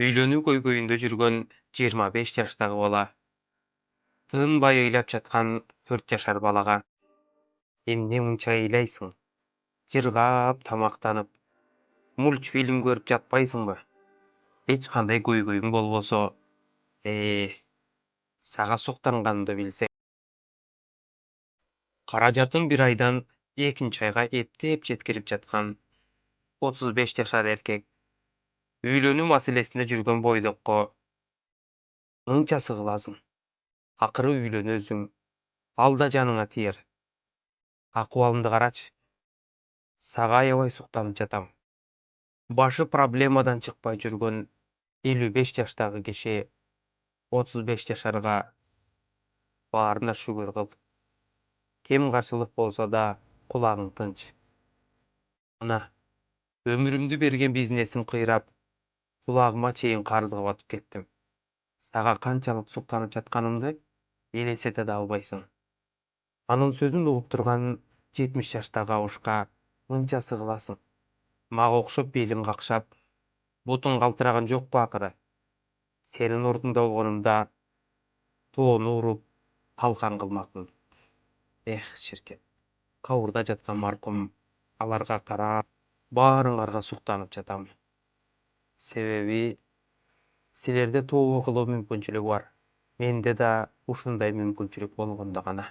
Үйлөнүү көйгөйүндө жүргөн 25 жаштагы бала тынбай ыйлап жаткан 4 жашар балага «Эмне мынча ыйлайсың? Жыргап, тамактанып, мультфильм көрүп жатпайсыңбы? Эч кандай көйгөйүң болбосо, сага суктанганымды билсең». Каражатын бир айдан экинчи айга эптеп жеткирип жаткан 35 жашар эркек үйлөнүү маселесинде жүргөн бойдокко мынчасы кыласың, акыры үйлөнөсүң, ал да жаныңа тиер. Акыбалымды карачы, сага аябай суктанып жатам. Башы проблемадан чыкпай жүргөн 55 жаштагы киши 35 жашарга баарына шүгүр кыл. Кем каршылык болсо да кулагың тынч. Мына өмүрүмдү берген бизнесим кыйрап, кулагыма чейин карызга батып кеттим. Сага канчалык суктанып жатканымды элестете да албайсың. Анын сөзүн угуп турган 70 жаштагы абышка мынчасы кыласың. Мага окшоп белиң какшап, бутуң калтыраган жокпу акыры? Сенин ордуңда болгонумда тоону уруп, калкан кылмакмын. Эх, ширкет. Кабырда жаткан маркум, аларга карап, баарыңарга суктанып жатам. Себеби силерде тобо кылуу мүмкүнчүлүгү бар. Менде да ушундай мүмкүнчүлүк болгондо гана.